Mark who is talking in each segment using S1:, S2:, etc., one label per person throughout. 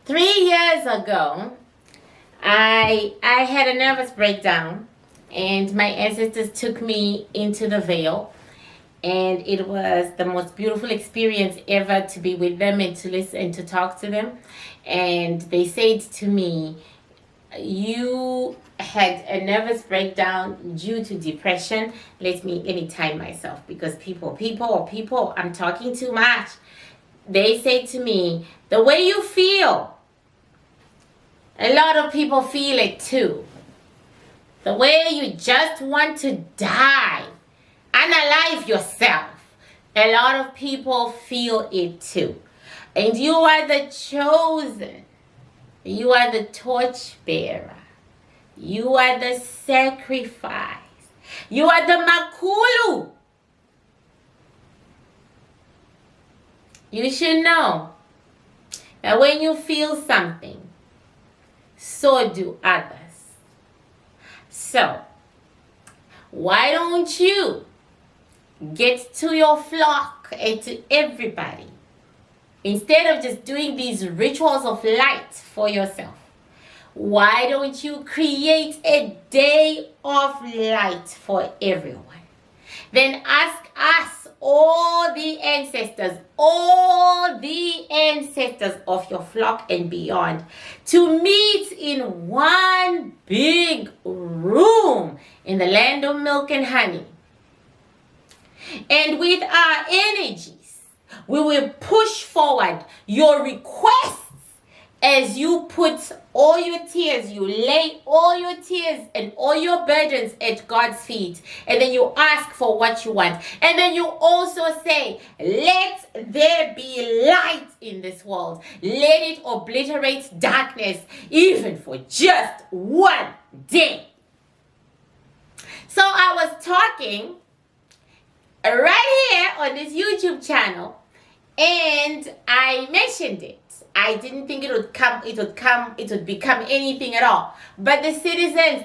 S1: 3 years ago, I had a nervous breakdown, and my ancestors took me into the veil, and it was the most beautiful experience ever to be with them and to listen and to talk to them. And they said to me, "You had a nervous breakdown due to depression. Let me time myself because people, I'm talking too much." They said to me, "The way you feel, a lot of people feel it too. The way you just want to die, unalive yourself. A lot of people feel it too. And you are the chosen. You are the torchbearer. You are the sacrifice. You are the makulu. You should know that when you feel something, so do others. So, why don't you get to your flock and to everybody, instead of just doing these rituals of light for yourself? Why don't you create a day of light for everyone? Then ask us, all the ancestors of your flock and beyond, to meet in one big room in the land of milk and honey. And with our energies, we will push forward your requests as you put all your tears, you lay all your tears and all your burdens at God's feet. And then you ask for what you want. And then you also say, let there be light in this world. Let it obliterate darkness, even for just one day. So I was talking right here on this YouTube channel, and I mentioned it. I didn't think it would become anything at all. But the citizens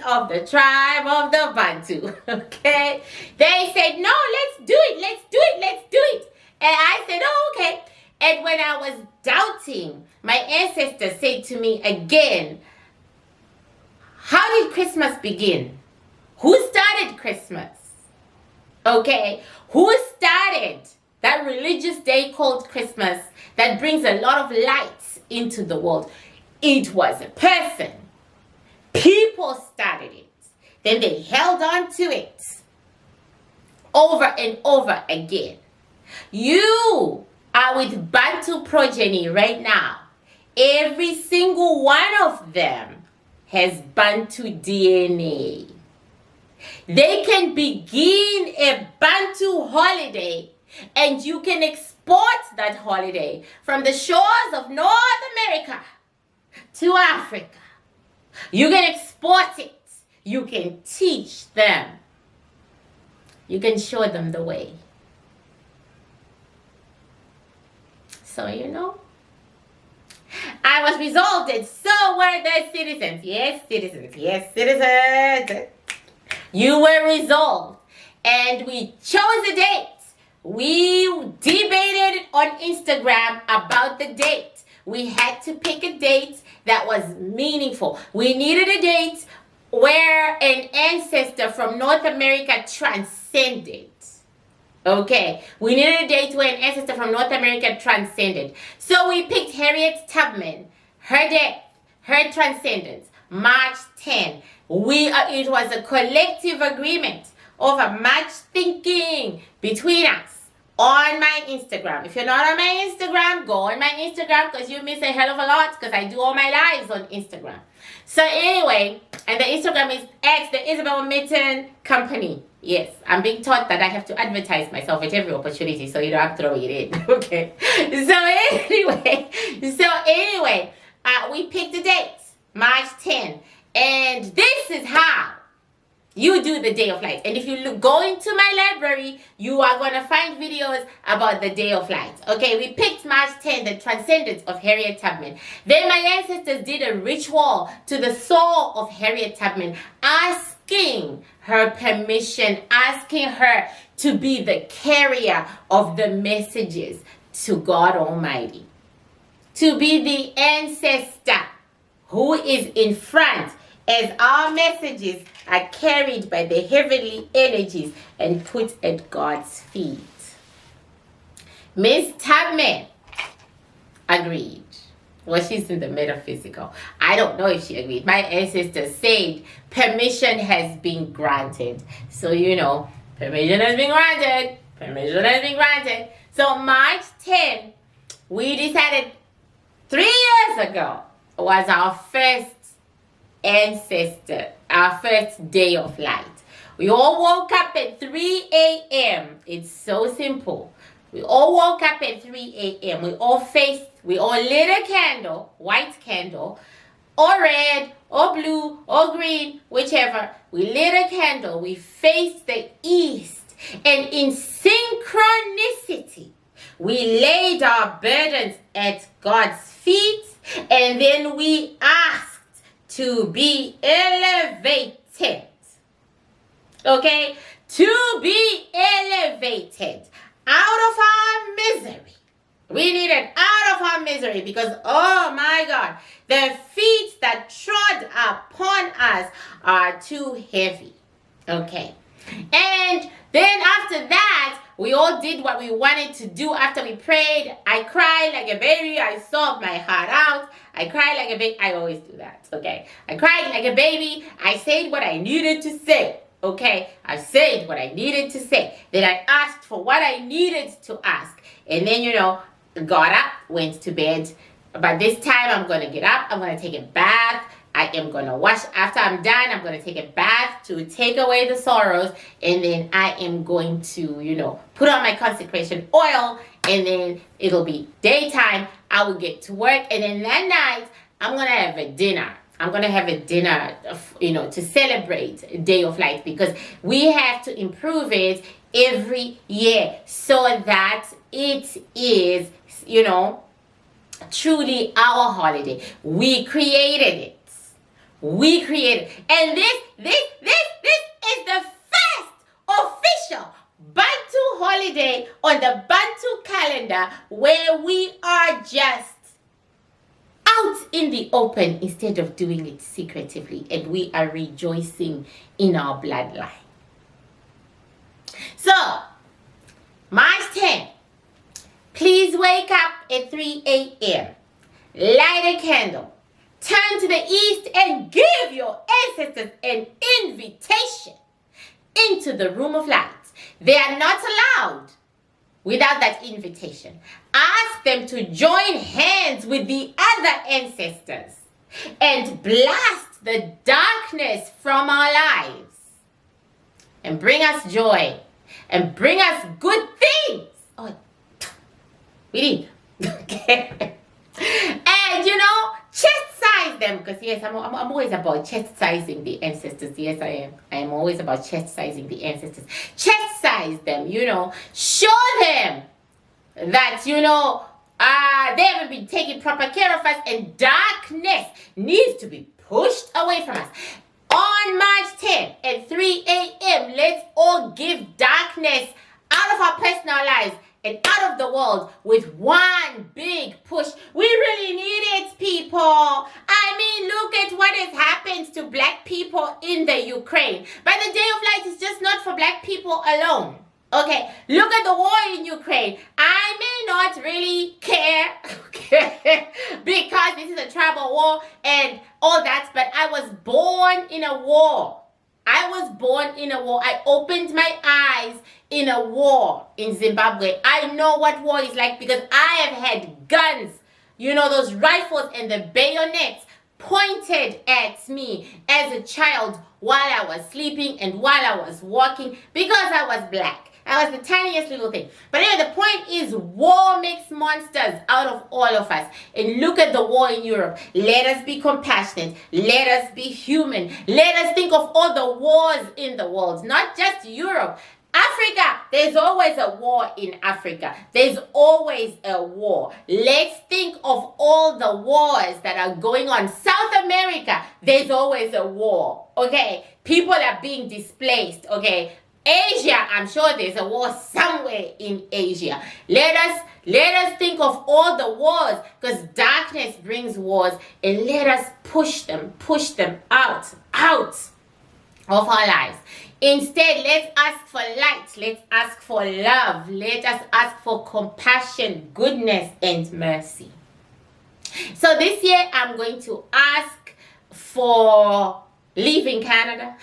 S1: of the tribe of the Bantu, okay, they said, no, let's do it. And I said, oh, okay. And when I was doubting, my ancestors said to me again, how did Christmas begin? Who started Christmas? Okay, who started that religious day called Christmas that brings a lot of lights into the world? It was a person. People started it. Then they held on to it over and over again. You are with Bantu progeny right now. Every single one of them has Bantu DNA. They can begin a Bantu holiday, and you can export that holiday from the shores of North America to Africa. You can export it. You can teach them. You can show them the way. So, I was resolved, and so were the citizens. Yes, citizens. You were resolved. And we chose a date. We debated on Instagram about the date. We had to pick a date that was meaningful. We needed a date where an ancestor from North America transcended. Okay, we needed a date where an ancestor from North America transcended. So we picked Harriet Tubman, her death, her transcendence, March 10. It was a collective agreement over much thinking between us on my Instagram. If you're not on my Instagram, go on my Instagram, because you miss a hell of a lot, because I do all my lives on Instagram. So anyway, and the Instagram is the Isobel Mitton Company. Yes, I'm being taught that I have to advertise myself at every opportunity, so you don't have to throw it in. Okay. So anyway, we picked a date, March 10. And this is how you do the Day of Light. And if you go into my library, you are going to find videos about the Day of Light. Okay, we picked March 10, the transcendence of Harriet Tubman. Then my ancestors did a ritual to the soul of Harriet Tubman, asking her permission, asking her to be the carrier of the messages to God Almighty, to be the ancestor who is in front as our messages are carried by the heavenly energies and put at God's feet. Miss Tubman agreed. Well, she's in the metaphysical. I don't know if she agreed. My ancestor said permission has been granted. So, permission has been granted. Permission has been granted. So, March 10, we decided 3 years ago was our first ancestor, our first day of light. We all woke up at 3 a.m. It's so simple. We all woke up at 3 a.m. We all lit a candle, white candle, or red, or blue, or green, whichever. We lit a candle. We faced the east. And in synchronicity, we laid our burdens at God's feet. And then we asked to be elevated. Okay? To be elevated out of our misery. We needed out of our misery because, oh my God, the feet that trod upon us are too heavy. Okay. And then after that, we all did what we wanted to do after we prayed. I cried like a baby. I sobbed my heart out. I cried like a baby. I always do that. Okay. I cried like a baby. I said what I needed to say. Okay, I said what I needed to say. Then I asked for what I needed to ask. And then, got up, went to bed. But this time I'm going to get up. I'm going to take a bath. I am going to wash. After I'm done, I'm going to take a bath to take away the sorrows. And then I am going to, put on my consecration oil. And then it'll be daytime. I will get to work. And then that night, I'm going to have a dinner. I'm going to have a dinner, to celebrate Day of Light because we have to improve it every year so that it is, truly our holiday. We created it. And this is the first official Bantu holiday on the Bantu calendar where we are just out in the open instead of doing it secretively, and we are rejoicing in our bloodline. So, March 10, please wake up at 3 a.m., light a candle, turn to the east, and give your ancestors an invitation into the room of light. They are not allowed without that invitation. Ask them to join hands with the other ancestors and blast the darkness from our lives and bring us joy and bring us good things. Oh, we need. Okay. And chastise them because yes, I'm always about chastising the ancestors. Yes, I am. I am always about chastising the ancestors. Chastise them, show them that, they haven't been taking proper care of us and darkness needs to be pushed away from us. On March 10th at 3 a.m., let's all give darkness out of our personal lives and out of the world with one big push. We really need it, people. I mean, look at what has happened to black people in the Ukraine. But the Day of Light is just not for black people alone. Okay, look at the war in Ukraine. I may not really care, okay, because this is a tribal war and all that, but I was born in a war. I opened my eyes in a war in Zimbabwe. I know what war is like because I have had guns, those rifles and the bayonets pointed at me as a child while I was sleeping and while I was walking because I was black. I was the tiniest little thing. But anyway, the point is war makes monsters out of all of us. And look at the war in Europe. Let us be compassionate. Let us be human. Let us think of all the wars in the world, not just Europe. Africa, there's always a war in Africa. There's always a war. Let's think of all the wars that are going on. South America, there's always a war, okay? People are being displaced, okay? Asia, I'm sure there's a war somewhere in Asia. Let us think of all the wars, because darkness brings wars, and let us push them out of our lives. Instead, let's ask for light. Let's ask for love. Let us ask for compassion, goodness, and mercy. So this year, I'm going to ask for leaving Canada.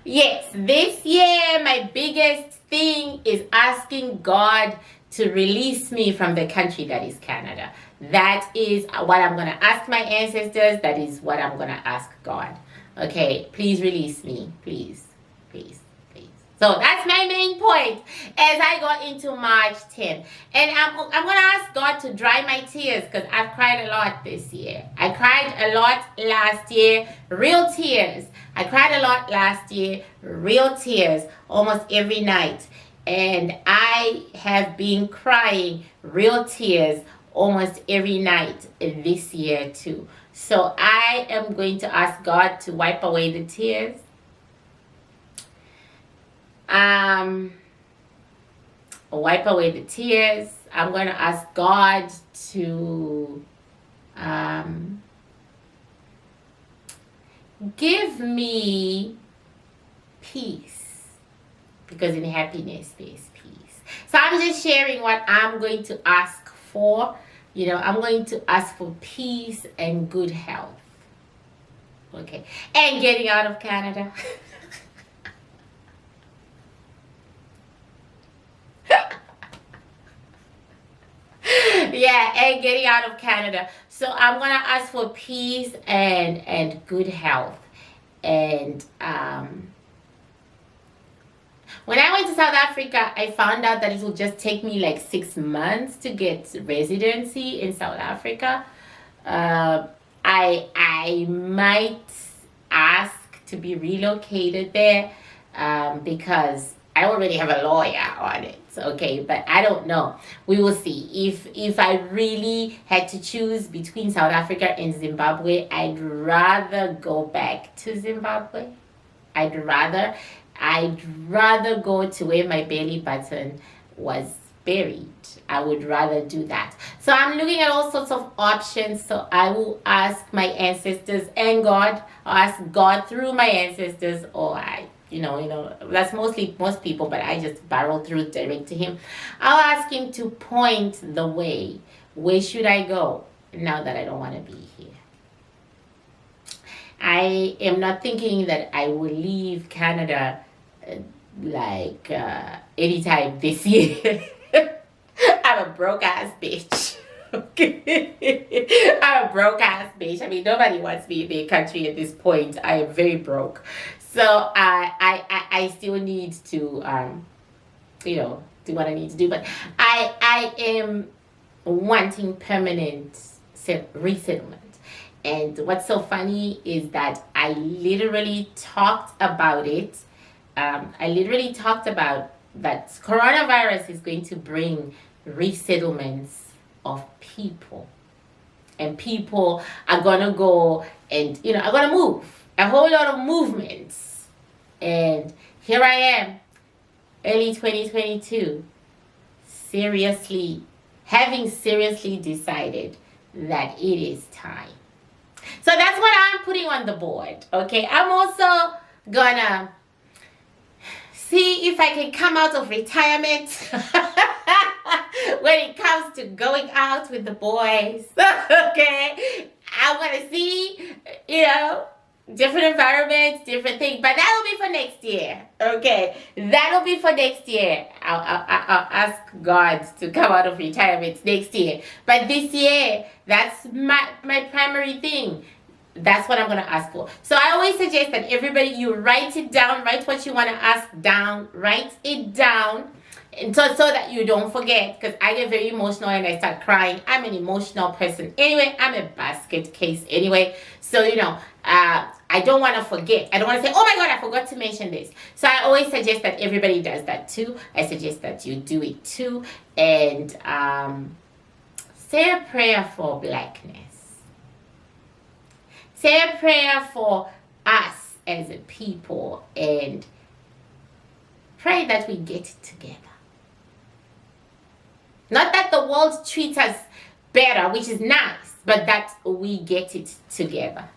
S1: Yes, this year my biggest thing is asking God to release me from the country that is Canada. That is what I'm going to ask my ancestors. That is what I'm going to ask God. Okay, please release me. Please, please, please. So that's my main point as I go into March 10th. And I'm going to ask God to dry my tears, because I've cried a lot this year. I cried a lot last year, real tears. I cried a lot last year, real tears, almost every night. And I have been crying real tears almost every night this year too. So I am going to ask God to wipe away the tears. Wipe away the tears. I'm going to ask God to give me peace, because in happiness there's peace. So I'm just sharing what I'm going to ask for. You know, I'm going to ask for peace and good health. Okay. And getting out of Canada. Yeah, and getting out of Canada. So I'm going to ask for peace and good health. And when I went to South Africa, I found out that it will just take me like 6 months to get residency in South Africa. I might ask to be relocated there because I already have a lawyer on it. Okay, but I don't know. We will see. If I really had to choose between South Africa and Zimbabwe, I'd rather go back to Zimbabwe. I'd rather go to where my belly button was buried. I would rather do that. So I'm looking at all sorts of options. So I will ask my ancestors and God. I'll ask God through my ancestors, or that's mostly most people, but I just barrel through direct to him. I'll ask him to point the way. Where should I go now that I don't want to be here? I am not thinking that I will leave Canada anytime this year. I'm a broke ass bitch. Okay. I'm a broke ass bitch. I mean, nobody wants me in their country at this point. I am very broke. So I still need to do what I need to do. But I am wanting permanent resettlement. And what's so funny is that I literally talked about it. I literally talked about that coronavirus is going to bring resettlements of people. And people are going to go and, are going to move. A whole lot of movements. And here I am, early 2022, having seriously decided that it is time. So that's what I'm putting on the board, okay? I'm also gonna see if I can come out of retirement when it comes to going out with the boys, okay? I'm gonna see, different environments, different things, but that'll be for next year, okay? That'll be for next year. I'll ask God to come out of retirement next year. But this year, that's my primary thing. That's what I'm going to ask for. So I always suggest that everybody, you write it down, write what you want to ask down, write it down, and so that you don't forget, because I get very emotional and I start crying. I'm an emotional person. Anyway, I'm a basket case anyway. So, I don't want to forget. I don't want to say, oh my God, I forgot to mention this. So I always suggest that everybody does that too. I suggest that you do it too. And say a prayer for Blackness. Say a prayer for us as a people and pray that we get it together. Not that the world treats us better, which is nice, but that we get it together.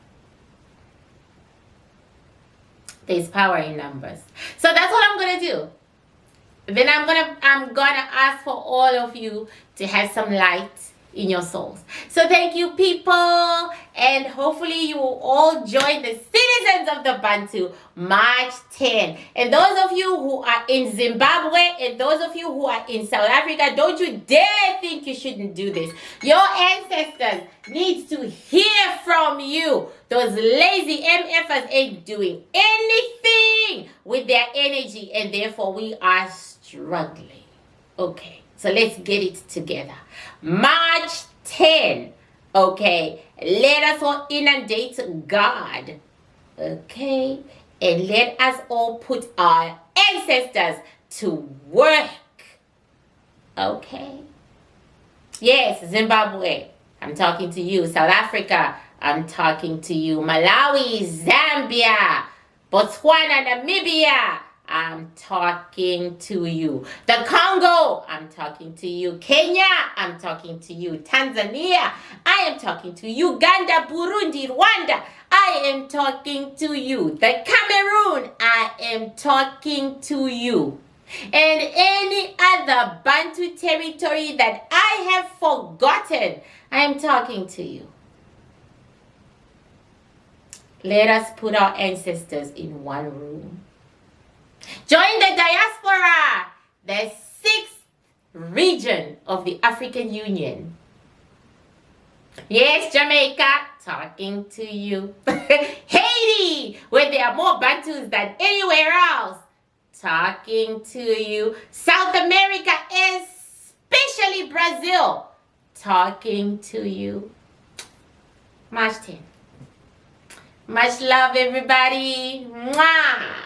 S1: There's power in numbers. So that's what I'm gonna do. Then I'm gonna ask for all of you to have some light in your souls. So thank you, people, and hopefully you will all join the citizens of the Bantu March 10. And those of you who are in Zimbabwe and those of you who are in South Africa, don't you dare think you shouldn't do this. Your ancestors need to hear from you. Those lazy MFers ain't doing anything with their energy, and therefore we are struggling. Okay, so let's get it together. March 10, okay, let us all inundate God, okay, and let us all put our ancestors to work, okay. Yes, Zimbabwe, I'm talking to you. South Africa, I'm talking to you. Malawi, Zambia, Botswana, Namibia, I'm talking to you. The Congo, I'm talking to you. Kenya, I'm talking to you. Tanzania, I am talking to you. Uganda, Burundi, Rwanda, I am talking to you. The Cameroon, I am talking to you. And any other Bantu territory that I have forgotten, I am talking to you. Let us put our ancestors in one room. Join the diaspora, the 6th region of the African Union. Yes, Jamaica, talking to you. Haiti, where there are more Bantus than anywhere else, talking to you. South America, especially Brazil, talking to you. March 10. Much love, everybody. Mwah.